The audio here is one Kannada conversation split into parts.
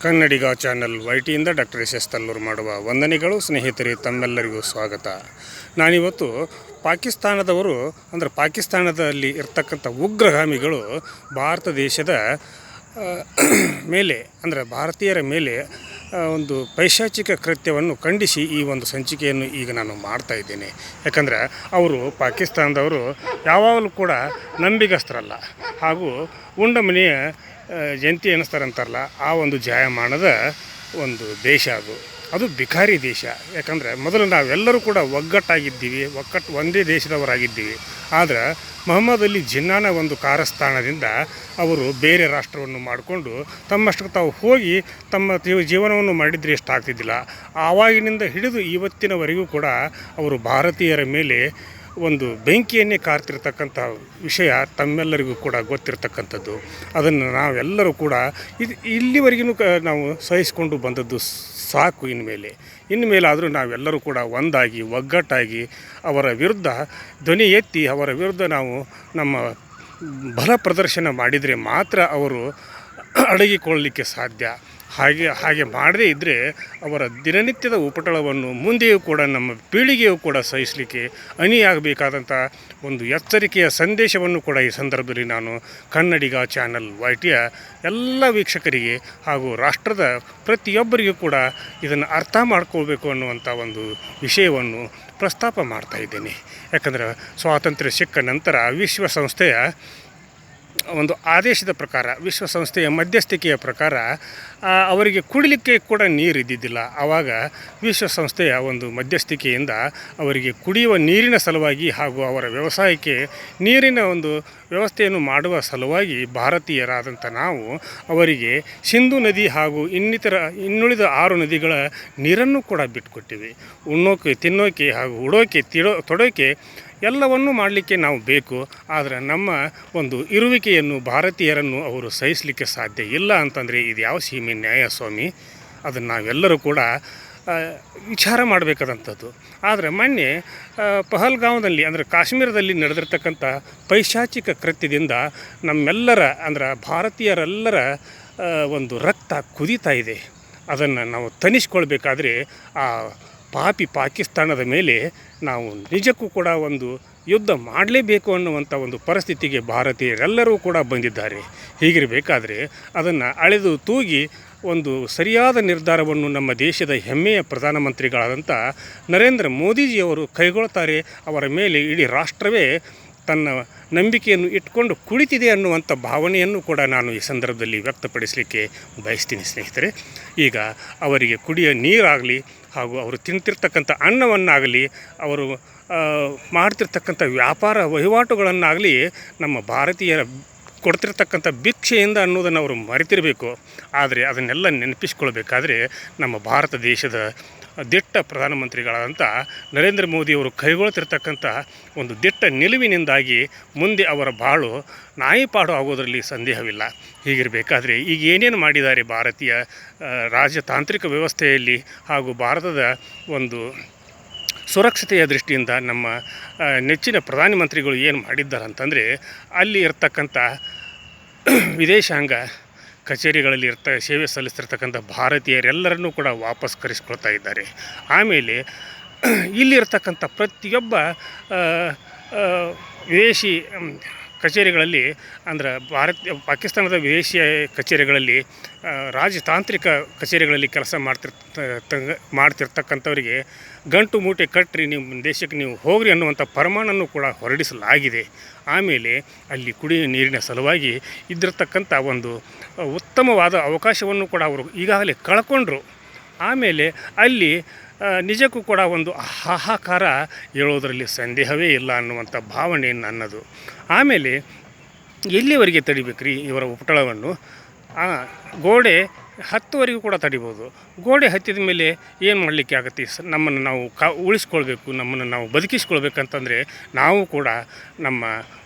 ಕನ್ನಡಿಗ ಚಾನಲ್ ವೈಟಿಯಿಂದ ಡಾಕ್ಟರ್ ಎಸ್ ತಲ್ಲೂರು ಮಾಡುವ ವಂದನೆಗಳು. ಸ್ನೇಹಿತರೆ, ತಮ್ಮೆಲ್ಲರಿಗೂ ಸ್ವಾಗತ. ನಾನಿವತ್ತು ಪಾಕಿಸ್ತಾನದವರು ಅಂದರೆ ಪಾಕಿಸ್ತಾನದಲ್ಲಿ ಇರ್ತಕ್ಕಂಥ ಉಗ್ರಗಾಮಿಗಳು ಭಾರತ ದೇಶದ ಮೇಲೆ ಅಂದರೆ ಭಾರತೀಯರ ಮೇಲೆ ಒಂದು ಪೈಶಾಚಿಕ ಕೃತ್ಯವನ್ನು ಖಂಡಿಸಿ ಈ ಒಂದು ಸಂಚಿಕೆಯನ್ನು ಈಗ ನಾನು ಮಾಡ್ತಾ ಇದ್ದೇನೆ. ಯಾಕಂದರೆ ಅವರು ಪಾಕಿಸ್ತಾನದವರು ಯಾವಾಗಲೂ ಕೂಡ ನಂಬಿಗಸ್ತರಲ್ಲ, ಹಾಗೂ ಉಂಡ ಮನೆಯ ಜಂತಿ ಎನಿಸ್ತಾರಂತಾರಲ್ಲ, ಆ ಒಂದು ಜಾಯಮಾನದ ಒಂದು ದೇಶ ಅದು ಬಿಕಾರಿ ದೇಶ. ಯಾಕಂದರೆ ಮೊದಲು ನಾವೆಲ್ಲರೂ ಕೂಡ ಒಗ್ಗಟ್ಟಾಗಿದ್ದೀವಿ, ಒಂದೇ ದೇಶದವರಾಗಿದ್ದೀವಿ. ಆದರೆ ಮೊಹಮ್ಮದ್ ಅಲಿ ಜಿನ್ನಾನ ಒಂದು ಕಾರಸ್ಥಾನದಿಂದ ಅವರು ಬೇರೆ ರಾಷ್ಟ್ರವನ್ನು ಮಾಡಿಕೊಂಡು ತಮ್ಮಷ್ಟಕ್ಕೆ ತಾವು ಹೋಗಿ ತಮ್ಮ ಜೀವನವನ್ನು ಮಾಡಿದರೆ ಎಷ್ಟಾಗ್ತಿದ್ದಿಲ್ಲ. ಆವಾಗಿನಿಂದ ಹಿಡಿದು ಇವತ್ತಿನವರೆಗೂ ಕೂಡ ಅವರು ಭಾರತೀಯರ ಮೇಲೆ ಒಂದು ಬೆಂಕಿಯನ್ನೇ ಕಾರ್ತಿರ್ತಕ್ಕಂಥ ವಿಷಯ ತಮ್ಮೆಲ್ಲರಿಗೂ ಕೂಡ ಗೊತ್ತಿರತಕ್ಕಂಥದ್ದು. ಅದನ್ನು ನಾವೆಲ್ಲರೂ ಕೂಡ ಇಲ್ಲಿವರೆಗೂ ನಾವು ಸಹಿಸಿಕೊಂಡು ಬಂದದ್ದು ಸಾಕು. ಇನ್ಮೇಲಾದರೂ ನಾವೆಲ್ಲರೂ ಕೂಡ ಒಂದಾಗಿ ಒಗ್ಗಟ್ಟಾಗಿ ಅವರ ವಿರುದ್ಧ ಧ್ವನಿ ಎತ್ತಿ ಅವರ ವಿರುದ್ಧ ನಾವು ನಮ್ಮ ಬಲ ಪ್ರದರ್ಶನ ಮಾಡಿದರೆ ಮಾತ್ರ ಅವರು ಅಡಗಿಕೊಳ್ಳಲಿಕ್ಕೆ ಸಾಧ್ಯ. ಹಾಗೆ ಮಾಡದೇ ಇದ್ದರೆ ಅವರ ದಿನನಿತ್ಯದ ಉಪಟಳವನ್ನು ಮುಂದೆಯೂ ಕೂಡ ನಮ್ಮ ಪೀಳಿಗೆಯೂ ಕೂಡ ಸಹಿಸಲಿಕ್ಕೆ ಅಣಿಯಾಗಬೇಕಾದಂಥ ಒಂದು ಎಚ್ಚರಿಕೆಯ ಸಂದೇಶವನ್ನು ಕೂಡ ಈ ಸಂದರ್ಭದಲ್ಲಿ ನಾನು ಕನ್ನಡಿಗ ಚಾನಲ್ ವೈಟಿಯ ಎಲ್ಲ ವೀಕ್ಷಕರಿಗೆ ಹಾಗೂ ರಾಷ್ಟ್ರದ ಪ್ರತಿಯೊಬ್ಬರಿಗೂ ಕೂಡ ಇದನ್ನು ಅರ್ಥ ಮಾಡ್ಕೊಳ್ಬೇಕು ಅನ್ನುವಂಥ ಒಂದು ವಿಷಯವನ್ನು ಪ್ರಸ್ತಾಪ ಮಾಡ್ತಾ ಇದ್ದೇನೆ. ಯಾಕಂದರೆ ಸ್ವಾತಂತ್ರ್ಯ ಸಿಕ್ಕ ನಂತರ ವಿಶ್ವಸಂಸ್ಥೆಯ ಒಂದು ಆದೇಶದ ಪ್ರಕಾರ, ವಿಶ್ವಸಂಸ್ಥೆಯ ಮಧ್ಯಸ್ಥಿಕೆಯ ಪ್ರಕಾರ ಅವರಿಗೆ ಕುಡಿಲಿಕ್ಕೆ ಕೂಡ ನೀರು ಇದ್ದಿದ್ದಿಲ್ಲ. ಆವಾಗ ವಿಶ್ವಸಂಸ್ಥೆಯ ಒಂದು ಮಧ್ಯಸ್ಥಿಕೆಯಿಂದ ಅವರಿಗೆ ಕುಡಿಯುವ ನೀರಿನ ಸಲುವಾಗಿ ಹಾಗೂ ಅವರ ವ್ಯವಸಾಯಕ್ಕೆ ನೀರಿನ ಒಂದು ವ್ಯವಸ್ಥೆಯನ್ನು ಮಾಡುವ ಸಲುವಾಗಿ ಭಾರತೀಯರಾದಂಥ ನಾವು ಅವರಿಗೆ ಸಿಂಧು ನದಿ ಹಾಗೂ ಇನ್ನುಳಿದ 6 ನದಿಗಳ ನೀರನ್ನು ಕೂಡ ಬಿಟ್ಟುಕೊಟ್ಟಿವಿ. ಉಣ್ಣೋಕೆ, ತಿನ್ನೋಕೆ ಹಾಗೂ ಉಡೋಕೆ, ತೊಡೋಕೆ ಎಲ್ಲವನ್ನೂ ಮಾಡಲಿಕ್ಕೆ ನಾವು ಬೇಕು. ಆದರೆ ನಮ್ಮ ಒಂದು ಇರುವಿಕೆಯನ್ನು ಭಾರತೀಯರನ್ನು ಅವರು ಸಹಿಸಲಿಕ್ಕೆ ಸಾಧ್ಯ ಇಲ್ಲ ಅಂತಂದರೆ ಇದು ಯಾವ ಸೀಮೆ ನ್ಯಾಯ ಸ್ವಾಮಿ? ಅದನ್ನು ನಾವೆಲ್ಲರೂ ಕೂಡ ವಿಚಾರ ಮಾಡಬೇಕಾದಂಥದ್ದು. ಆದರೆ ಮೊನ್ನೆ ಪಹಲ್ಗಾಂವ್ನಲ್ಲಿ ಅಂದರೆ ಕಾಶ್ಮೀರದಲ್ಲಿ ನಡೆದಿರ್ತಕ್ಕಂಥ ಪೈಶಾಚಿಕ ಕೃತ್ಯದಿಂದ ನಮ್ಮೆಲ್ಲರ ಅಂದರೆ ಭಾರತೀಯರೆಲ್ಲರ ಒಂದು ರಕ್ತ ಕುದೀತಾ ಇದೆ. ಅದನ್ನು ನಾವು ತಣಿಸ್ಕೊಳ್ಬೇಕಾದ್ರೆ ಆ ಪಾಪಿ ಪಾಕಿಸ್ತಾನದ ಮೇಲೆ ನಾವು ನಿಜಕ್ಕೂ ಕೂಡ ಒಂದು ಯುದ್ಧ ಮಾಡಲೇಬೇಕು ಅನ್ನುವಂಥ ಒಂದು ಪರಿಸ್ಥಿತಿಗೆ ಭಾರತೀಯರೆಲ್ಲರೂ ಕೂಡ ಬಂದಿದ್ದಾರೆ. ಹೀಗಿರಬೇಕಾದ್ರೆ ಅದನ್ನು ಅಳೆದು ತೂಗಿ ಒಂದು ಸರಿಯಾದ ನಿರ್ಧಾರವನ್ನು ನಮ್ಮ ದೇಶದ ಹೆಮ್ಮೆಯ ಪ್ರಧಾನಮಂತ್ರಿಗಳಾದಂಥ ನರೇಂದ್ರ ಮೋದಿಜಿಯವರು ಕೈಗೊಳ್ತಾರೆ. ಅವರ ಮೇಲೆ ಇಡೀ ರಾಷ್ಟ್ರವೇ ತನ್ನ ನಂಬಿಕೆಯನ್ನು ಇಟ್ಕೊಂಡು ಕುಳಿತಿದೆ ಅನ್ನುವಂಥ ಭಾವನೆಯನ್ನು ಕೂಡ ನಾನು ಈ ಸಂದರ್ಭದಲ್ಲಿ ವ್ಯಕ್ತಪಡಿಸಲಿಕ್ಕೆ ಬಯಸ್ತೀನಿ. ಸ್ನೇಹಿತರೆ, ಈಗ ಅವರಿಗೆ ಕುಡಿಯೋ ನೀರಾಗಲಿ ಹಾಗೂ ಅವರು ತಿಂತಿರ್ತಕ್ಕಂಥ ಅನ್ನವನ್ನಾಗಲಿ, ಅವರು ಮಾಡ್ತಿರ್ತಕ್ಕಂಥ ವ್ಯಾಪಾರ ವಹಿವಾಟುಗಳನ್ನಾಗಲಿ ನಮ್ಮ ಭಾರತೀಯರ ಕೊಡ್ತಿರ್ತಕ್ಕಂಥ ಭಿಕ್ಷೆಯಿಂದ ಅನ್ನೋದನ್ನು ಅವರು ಮರೆತಿರಬೇಕು. ಆದರೆ ಅದನ್ನೆಲ್ಲ ನೆನಪಿಸ್ಕೊಳ್ಬೇಕಾದ್ರೆ ನಮ್ಮ ಭಾರತ ದೇಶದ ದಿಟ್ಟ ಪ್ರಧಾನಮಂತ್ರಿಗಳಾದಂಥ ನರೇಂದ್ರ ಮೋದಿಯವರು ಕೈಗೊಳ್ತಿರ್ತಕ್ಕಂಥ ಒಂದು ದಿಟ್ಟ ನಿಲುವಿನಿಂದಾಗಿ ಮುಂದೆ ಅವರ ಬಾಳು ನಾಯಿಪಾಡು ಆಗೋದರಲ್ಲಿ ಸಂದೇಹವಿಲ್ಲ. ಹೀಗಿರಬೇಕಾದ್ರೆ ಈಗ ಏನೇನು ಮಾಡಿದ್ದಾರೆ ಭಾರತೀಯ ರಾಜತಾಂತ್ರಿಕ ವ್ಯವಸ್ಥೆಯಲ್ಲಿ ಹಾಗೂ ಭಾರತದ ಒಂದು ಸುರಕ್ಷತೆಯ ದೃಷ್ಟಿಯಿಂದ ನಮ್ಮ ನೆಚ್ಚಿನ ಪ್ರಧಾನಮಂತ್ರಿಗಳು ಏನು ಮಾಡಿದ್ದಾರೆ ಅಂತಂದರೆ, ಅಲ್ಲಿ ಇರ್ತಕ್ಕಂಥ ವಿದೇಶಾಂಗ ಕಚೇರಿಗಳಲ್ಲಿ ಸೇವೆ ಸಲ್ಲಿಸ್ತಿರ್ತಕ್ಕಂಥ ಭಾರತೀಯರೆಲ್ಲರನ್ನೂ ಕೂಡ ವಾಪಸ್ ಕರೆಸ್ಕೊಳ್ತಾ ಇದ್ದಾರೆ. ಆಮೇಲೆ ಇಲ್ಲಿರ್ತಕ್ಕಂಥ ಪ್ರತಿಯೊಬ್ಬ ವಿದೇಶಿ ಕಚೇರಿಗಳಲ್ಲಿ ಅಂದರೆ ಪಾಕಿಸ್ತಾನದ ವಿದೇಶಿ ಕಚೇರಿಗಳಲ್ಲಿ ರಾಜತಾಂತ್ರಿಕ ಕಚೇರಿಗಳಲ್ಲಿ ಕೆಲಸ ಮಾಡ್ತಿರ್ತಕ್ಕಂಥವರಿಗೆ ಗಂಟು ಮೂಟೆ ಕಟ್ಟ್ರಿ, ನಿಮ್ಮ ದೇಶಕ್ಕೆ ನೀವು ಹೋಗ್ರಿ ಅನ್ನುವಂಥ ಫರಮಾನನ್ನು ಕೂಡ ಹೊರಡಿಸಲಾಗಿದೆ. ಆಮೇಲೆ ಅಲ್ಲಿ ಕುಡಿಯುವ ನೀರಿನ ಸಲುವಾಗಿ ಇದ್ದಿರತಕ್ಕಂಥ ಒಂದು ಉತ್ತಮವಾದ ಅವಕಾಶವನ್ನು ಕೂಡ ಅವರು ಈಗಾಗಲೇ ಕಳ್ಕೊಂಡ್ರು. ಆಮೇಲೆ ಅಲ್ಲಿ ನಿಜಕ್ಕೂ ಕೂಡ ಒಂದು ಹಾಹಾಕಾರ ಹೇಳೋದರಲ್ಲಿ ಸಂದೇಹವೇ ಇಲ್ಲ ಅನ್ನುವಂಥ ಭಾವನೆ ನನ್ನದು. ಆಮೇಲೆ ಎಲ್ಲಿವರೆಗೆ ತಡಿಬೇಕ್ರಿ ಇವರ ಉಪಟಳವನ್ನು? ಗೋಡೆ ಹತ್ತುವರೆಗೂ ಕೂಡ ತಡಿಬೋದು. ಗೋಡೆ ಹತ್ತಿದ ಮೇಲೆ ಏನು ಮಾಡಲಿಕ್ಕೆ ಆಗುತ್ತೆ? ನಮ್ಮನ್ನು ನಾವು ಉಳಿಸ್ಕೊಳ್ಬೇಕು, ನಮ್ಮನ್ನು ನಾವು ಬದುಕಿಸ್ಕೊಳ್ಬೇಕಂತಂದರೆ ನಾವು ಕೂಡ ನಮ್ಮ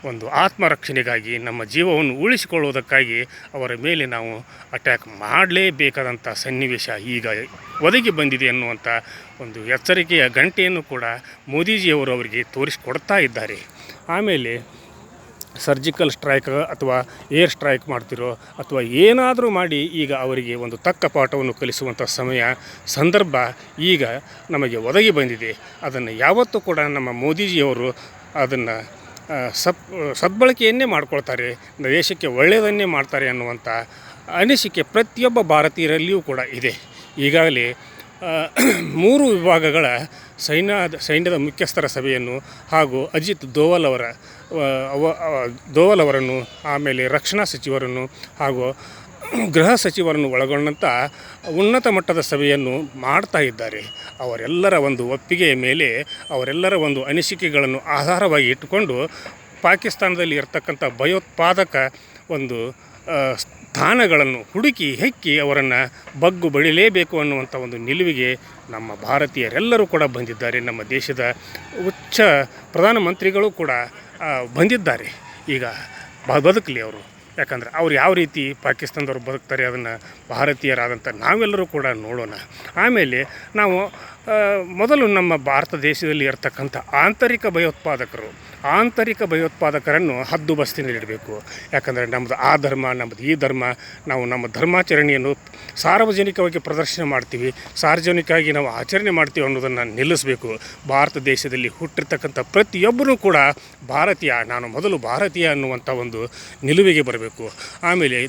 ಒಂದು ಆತ್ಮರಕ್ಷಣೆಗಾಗಿ, ನಮ್ಮ ಜೀವವನ್ನು ಉಳಿಸಿಕೊಳ್ಳುವುದಕ್ಕಾಗಿ ಅವರ ಮೇಲೆ ನಾವು ಅಟ್ಯಾಕ್ ಮಾಡಲೇಬೇಕಾದಂಥ ಸನ್ನಿವೇಶ ಈಗ ಒದಗಿ ಬಂದಿದೆ ಅನ್ನುವಂಥ ಒಂದು ಎಚ್ಚರಿಕೆಯ ಗಂಟೆಯನ್ನು ಕೂಡ ಮೋದಿಜಿಯವರು ಅವರಿಗೆ ತೋರಿಸಿಕೊಡ್ತಾ ಇದ್ದಾರೆ. ಆಮೇಲೆ ಸರ್ಜಿಕಲ್ ಸ್ಟ್ರೈಕ್ ಅಥವಾ ಏರ್ ಸ್ಟ್ರೈಕ್ ಮಾಡ್ತಿರೋ ಅಥವಾ ಏನಾದರೂ ಮಾಡಿ ಈಗ ಅವರಿಗೆ ಒಂದು ತಕ್ಕ ಪಾಠವನ್ನು ಕಲಿಸುವಂಥ ಸಂದರ್ಭ ಈಗ ನಮಗೆ ಒದಗಿ ಬಂದಿದೆ. ಅದನ್ನು ಯಾವತ್ತೂ ಕೂಡ ನಮ್ಮ ಮೋದಿಜಿಯವರು ಅದನ್ನು ಸದ್ಬಳಕೆಯನ್ನೇ ಮಾಡ್ಕೊಳ್ತಾರೆ, ದೇಶಕ್ಕೆ ಒಳ್ಳೆಯದನ್ನೇ ಮಾಡ್ತಾರೆ ಅನ್ನುವಂಥ ಅನಿಸಿಕೆ ಪ್ರತಿಯೊಬ್ಬ ಭಾರತೀಯರಲ್ಲಿಯೂ ಕೂಡ ಇದೆ. ಈಗಾಗಲೇ 3 ವಿಭಾಗಗಳ ಸೈನ್ಯದ ಮುಖ್ಯಸ್ಥರ ಸಭೆಯನ್ನು ಹಾಗೂ ಅಜಿತ್ ದೋವಲ್ ಅವರನ್ನು, ಆಮೇಲೆ ರಕ್ಷಣಾ ಸಚಿವರನ್ನು ಹಾಗೂ ಗೃಹ ಸಚಿವರನ್ನು ಒಳಗೊಂಡಂಥ ಉನ್ನತ ಮಟ್ಟದ ಸಭೆಯನ್ನು ಮಾಡ್ತಾ ಇದ್ದಾರೆ. ಅವರೆಲ್ಲರ ಒಂದು ಒಪ್ಪಿಗೆಯ ಮೇಲೆ, ಅವರೆಲ್ಲರ ಒಂದು ಅನಿಸಿಕೆಗಳನ್ನು ಆಧಾರವಾಗಿ ಇಟ್ಟುಕೊಂಡು ಪಾಕಿಸ್ತಾನದಲ್ಲಿ ಇರತಕ್ಕಂಥ ಭಯೋತ್ಪಾದಕ ಒಂದು ಸ್ಥಾನಗಳನ್ನು ಹುಡುಕಿ ಹೆಕ್ಕಿ ಅವರನ್ನು ಬಗ್ಗು ಬಡಿಲೇಬೇಕು ಅನ್ನುವಂಥ ಒಂದು ನಿಲುವಿಗೆ ನಮ್ಮ ಭಾರತೀಯರೆಲ್ಲರೂ ಕೂಡ ಬಂದಿದ್ದಾರೆ. ನಮ್ಮ ದೇಶದ ಉಚ್ಚ ಪ್ರಧಾನಮಂತ್ರಿಗಳು ಕೂಡ ಬಂದಿದ್ದಾರೆ. ಈಗ ಬದುಕಲಿ ಅವರು, ಯಾಕಂದರೆ ಅವ್ರು ಯಾವ ರೀತಿ ಪಾಕಿಸ್ತಾನದವ್ರು ಬದುಕ್ತಾರೆ ಅದನ್ನು ಭಾರತೀಯರಾದಂಥ ನಾವೆಲ್ಲರೂ ಕೂಡ ನೋಡೋಣ. ಆಮೇಲೆ ನಾವು ಮೊದಲು ನಮ್ಮ ಭಾರತ ದೇಶದಲ್ಲಿ ಇರತಕ್ಕಂಥ ಆಂತರಿಕ ಭಯೋತ್ಪಾದಕರನ್ನು ಹದ್ದುಬಸ್ತಿನಲ್ಲಿಡಬೇಕು. ಯಾಕಂದರೆ ನಮ್ಮದು ಆ ಧರ್ಮ, ನಮ್ಮದು ಈ ಧರ್ಮ, ನಾವು ನಮ್ಮ ಧರ್ಮಾಚರಣೆಯನ್ನು ಸಾರ್ವಜನಿಕವಾಗಿ ಪ್ರದರ್ಶನ ಮಾಡ್ತೀವಿ, ಸಾರ್ವಜನಿಕವಾಗಿ ನಾವು ಆಚರಣೆ ಮಾಡ್ತೀವಿ ಅನ್ನೋದನ್ನು ನಿಲ್ಲಿಸಬೇಕು. ಭಾರತ ದೇಶದಲ್ಲಿ ಹುಟ್ಟಿರ್ತಕ್ಕಂಥ ಪ್ರತಿಯೊಬ್ಬರೂ ಕೂಡ ಭಾರತೀಯ, ನಾನು ಮೊದಲು ಭಾರತೀಯ ಅನ್ನುವಂಥ ಒಂದು ನಿಲುವಿಗೆ ಬರಬೇಕು. ಆಮೇಲೆ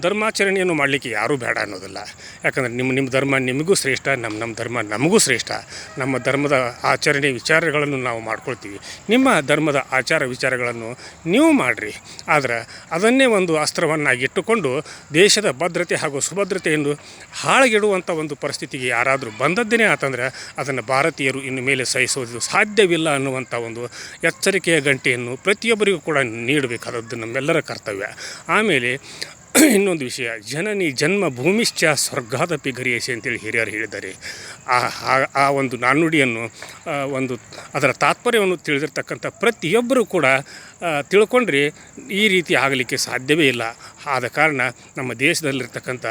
ಧರ್ಮಾಚರಣೆಯನ್ನು ಮಾಡಲಿಕ್ಕೆ ಯಾರೂ ಬೇಡ ಅನ್ನೋದಿಲ್ಲ. ಯಾಕಂದರೆ ನಿಮ್ಮ ಧರ್ಮ ನಿಮಗೂ ಶ್ರೇಷ್ಠ, ನಮ್ಮ ಧರ್ಮ ನಮಗೂ ಶ್ರೇಷ್ಠ. ನಮ್ಮ ಧರ್ಮದ ಆಚರಣೆ ವಿಚಾರಗಳನ್ನು ನಾವು ಮಾಡ್ಕೊಳ್ತೀವಿ, ನಿಮ್ಮ ಧರ್ಮದ ಆಚಾರ ವಿಚಾರಗಳನ್ನು ನೀವು ಮಾಡಿರಿ. ಆದರೆ ಅದನ್ನೇ ಒಂದು ಅಸ್ತ್ರವನ್ನಾಗಿಟ್ಟುಕೊಂಡು ದೇಶದ ಭದ್ರತೆ ಹಾಗೂ ಸುಭದ್ರತೆಯನ್ನು ಹಾಳಗೆಡುವಂಥ ಒಂದು ಪರಿಸ್ಥಿತಿಗೆ ಯಾರಾದರೂ ಬಂದದ್ದೇನೆ ಆತಂದರೆ ಅದನ್ನು ಭಾರತೀಯರು ಇನ್ನು ಮೇಲೆ ಸಹಿಸೋದು ಸಾಧ್ಯವಿಲ್ಲ ಅನ್ನುವಂಥ ಒಂದು ಎಚ್ಚರಿಕೆಯ ಗಂಟೆಯನ್ನು ಪ್ರತಿಯೊಬ್ಬರಿಗೂ ಕೂಡ ನೀಡಬೇಕಾದದ್ದು ನಮ್ಮೆಲ್ಲರ ಕರ್ತವ್ಯ. ಆಮೇಲೆ ಇನ್ನೊಂದು ವಿಷಯ, ಜನನಿ ಜನ್ಮ ಭೂಮಿಶ್ಚ ಸ್ವರ್ಗಾದಪಿ ಗರಿಯಸಿ ಅಂತೇಳಿ ಹಿರಿಯರು ಹೇಳಿದ್ದಾರೆ. ಆ ಒಂದು ನಾಣ್ಣುಡಿಯನ್ನು ಅದರ ತಾತ್ಪರ್ಯವನ್ನು ತಿಳಿದಿರ್ತಕ್ಕಂಥ ಪ್ರತಿಯೊಬ್ಬರೂ ಕೂಡ ತಿಳ್ಕೊಂಡ್ರೆ ಈ ರೀತಿ ಆಗಲಿಕ್ಕೆ ಸಾಧ್ಯವೇ ಇಲ್ಲ. ಆದ ಕಾರಣ ನಮ್ಮ ದೇಶದಲ್ಲಿರ್ತಕ್ಕಂಥ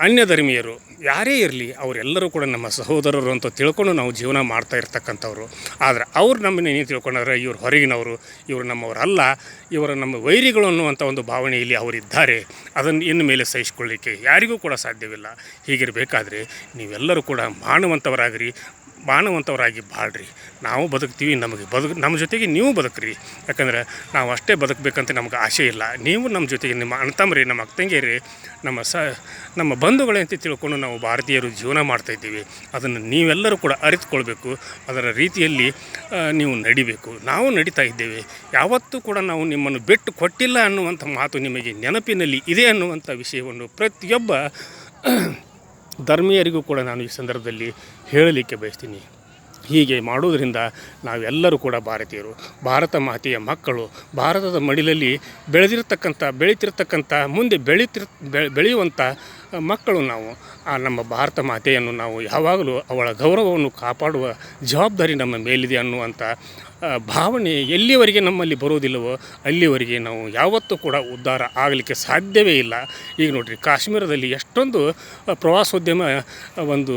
ಅನ್ಯ ಧರ್ಮೀಯರು ಯಾರೇ ಇರಲಿ ಅವರೆಲ್ಲರೂ ಕೂಡ ನಮ್ಮ ಸಹೋದರರು ಅಂತ ತಿಳ್ಕೊಂಡು ನಾವು ಜೀವನ ಮಾಡ್ತಾ ಇರ್ತಕ್ಕಂಥವ್ರು. ಆದರೆ ಅವ್ರು ನಮ್ಮನ್ನು ಏನು ತಿಳ್ಕೊಂಡ್ರೆ ಇವರು ಹೊರಗಿನವರು, ಇವರು ನಮ್ಮವರಲ್ಲ, ಇವರು ನಮ್ಮ ವೈರಿಗಳು ಅನ್ನುವಂಥ ಒಂದು ಭಾವನೆಯಲ್ಲಿ ಅವರಿದ್ದಾರೆ. ಅದನ್ನು ಇನ್ನು ಮೇಲೆ ಸಹಿಸಿಕೊಳ್ಳಲಿಕ್ಕೆ ಯಾರಿಗೂ ಕೂಡ ಸಾಧ್ಯವಿಲ್ಲ. ಹೀಗಿರಬೇಕಾದ್ರೆ ನೀವೆಲ್ಲರೂ ಕೂಡ ಮಾನವಂತವರಾಗಿ ಬಾಳ್ರಿ. ನಾವು ಬದುಕ್ತೀವಿ, ನಮ್ಮ ಜೊತೆಗೆ ನೀವು ಬದುಕ್ರಿ. ಯಾಕಂದರೆ ನಾವು ಅಷ್ಟೇ ಬದುಕಬೇಕಂತ ನಮ್ಗೆ ಆಸೆ ಇಲ್ಲ. ನೀವು ನಮ್ಮ ಜೊತೆಗೆ ನಿಮ್ಮ ಅಣ್ಣತಮ್ಮರಿ, ನಮ್ಮ ಅಕ್ಕಂಗಿಯರಿ, ನಮ್ಮ ಬಂಧುಗಳೇ ಅಂತ ತಿಳ್ಕೊಂಡು ನಾವು ಭಾರತೀಯರು ಜೀವನ ಮಾಡ್ತಾಯಿದ್ದೀವಿ. ಅದನ್ನು ನೀವೆಲ್ಲರೂ ಕೂಡ ಅರಿತುಕೊಳ್ಬೇಕು. ಅದರ ರೀತಿಯಲ್ಲಿ ನೀವು ನಡಿಬೇಕು. ನಾವು ನಡೀತಾ ಇದ್ದೇವೆ. ಯಾವತ್ತೂ ಕೂಡ ನಾವು ನಿಮ್ಮನ್ನು ಬಿಟ್ಟು ಕೊಟ್ಟಿಲ್ಲ ಅನ್ನುವಂಥ ಮಾತು ನಿಮಗೆ ನೆನಪಿನಲ್ಲಿ ಇದೆ ಅನ್ನುವಂಥ ವಿಷಯವನ್ನು ಪ್ರತಿಯೊಬ್ಬ ಧರ್ಮೀಯರಿಗೂ ಕೂಡ ನಾನು ಈ ಸಂದರ್ಭದಲ್ಲಿ ಹೇಳಲಿಕ್ಕೆ ಬಯಸ್ತೀನಿ. ಹೀಗೆ ಮಾಡುವುದರಿಂದ ನಾವೆಲ್ಲರೂ ಕೂಡ ಭಾರತೀಯರು, ಭಾರತ ಮಾತೆಯ ಮಕ್ಕಳು, ಭಾರತದ ಮಡಿಲಲ್ಲಿ ಬೆಳೀತಿರ್ತಕ್ಕಂಥ ಮುಂದೆ ಬೆಳೆಯುವಂಥ ಮಕ್ಕಳು ನಾವು. ಆ ನಮ್ಮ ಭಾರತ ಮಾತೆಯನ್ನು ನಾವು ಯಾವಾಗಲೂ ಅವಳ ಗೌರವವನ್ನು ಕಾಪಾಡುವ ಜವಾಬ್ದಾರಿ ನಮ್ಮ ಮೇಲಿದೆ ಅನ್ನುವಂಥ ಭಾವನೆ ಎಲ್ಲಿವರೆಗೆ ನಮ್ಮಲ್ಲಿ ಬರೋದಿಲ್ಲವೋ ಅಲ್ಲಿವರೆಗೆ ನಾವು ಯಾವತ್ತೂ ಕೂಡ ಉದ್ಧಾರ ಆಗಲಿಕ್ಕೆ ಸಾಧ್ಯವೇ ಇಲ್ಲ. ಈಗ ನೋಡಿರಿ, ಕಾಶ್ಮೀರದಲ್ಲಿ ಎಷ್ಟೊಂದು ಪ್ರವಾಸೋದ್ಯಮ ಒಂದು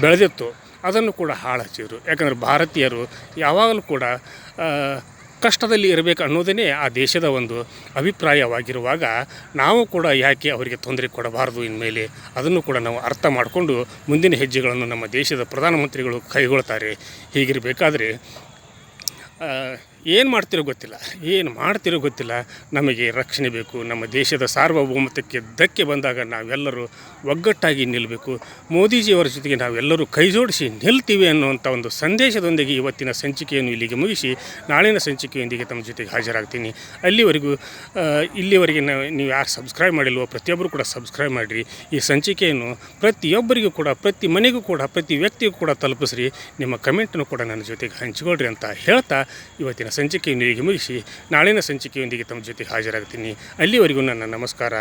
ಬೆಳೆದಿತ್ತು, ಅದನ್ನು ಕೂಡ ಹಾಳು ಹಚ್ಚಿದ್ರು. ಯಾಕಂದರೆ ಭಾರತೀಯರು ಯಾವಾಗಲೂ ಕೂಡ ಕಷ್ಟದಲ್ಲಿ ಇರಬೇಕು ಅನ್ನೋದೇ ಆ ದೇಶದ ಒಂದು ಅಭಿಪ್ರಾಯವಾಗಿರುವಾಗ ನಾವು ಕೂಡ ಯಾಕೆ ಅವರಿಗೆ ತೊಂದರೆ ಕೊಡಬಾರ್ದು ಇನ್ಮೇಲೆ ಅದನ್ನು ಕೂಡ ನಾವು ಅರ್ಥ ಮಾಡಿಕೊಂಡು ಮುಂದಿನ ಹೆಜ್ಜೆಗಳನ್ನು ನಮ್ಮ ದೇಶದ ಪ್ರಧಾನಮಂತ್ರಿಗಳು ಕೈಗೊಳ್ತಾರೆ. ಹೀಗಿರಬೇಕಾದ್ರೆ ಏನು ಮಾಡ್ತಿರೋ ಗೊತ್ತಿಲ್ಲ, ನಮಗೆ ರಕ್ಷಣೆ ಬೇಕು. ನಮ್ಮ ದೇಶದ ಸಾರ್ವಭೌಮತ್ವಕ್ಕೆ ಧಕ್ಕೆ ಬಂದಾಗ ನಾವೆಲ್ಲರೂ ಒಗ್ಗಟ್ಟಾಗಿ ನಿಲ್ಲಬೇಕು. ಮೋದಿಜಿಯವರ ಜೊತೆಗೆ ನಾವೆಲ್ಲರೂ ಕೈ ಜೋಡಿಸಿ ನಿಲ್ತೀವಿ ಅನ್ನುವಂಥ ಒಂದು ಸಂದೇಶದೊಂದಿಗೆ ಇವತ್ತಿನ ಸಂಚಿಕೆಯನ್ನು ಇಲ್ಲಿಗೆ ಮುಗಿಸಿ ನಾಳಿನ ಸಂಚಿಕೆಯೊಂದಿಗೆ ತಮ್ಮ ಜೊತೆಗೆ ಹಾಜರಾಗ್ತೀನಿ. ಇಲ್ಲಿವರೆಗೆ ನೀವು ಯಾರು ಸಬ್ಸ್ಕ್ರೈಬ್ ಮಾಡಿಲ್ವೋ ಪ್ರತಿಯೊಬ್ಬರು ಕೂಡ ಸಬ್ಸ್ಕ್ರೈಬ್ ಮಾಡಿರಿ. ಈ ಸಂಚಿಕೆಯನ್ನು ಪ್ರತಿಯೊಬ್ಬರಿಗೂ ಕೂಡ, ಪ್ರತಿ ಮನೆಗೂ ಕೂಡ, ಪ್ರತಿ ವ್ಯಕ್ತಿಗೂ ಕೂಡ ತಲುಪಿಸ್ರಿ. ನಿಮ್ಮ ಕಮೆಂಟನ್ನು ಕೂಡ ನನ್ನ ಜೊತೆಗೆ ಹಂಚಿಕೊಳ್ರಿ ಅಂತ ಹೇಳ್ತಾ ಇವತ್ತಿನ ಸಂಚಿಕೆಯೊಂದಿಗೆ ಮುಗಿಸಿ ನಾಳಿನ ಸಂಚಿಕೆಯೊಂದಿಗೆ ತಮ್ಮ ಜೊತೆ ಹಾಜರಾಗ್ತೀನಿ. ಅಲ್ಲಿವರೆಗೂ ನನ್ನ ನಮಸ್ಕಾರ.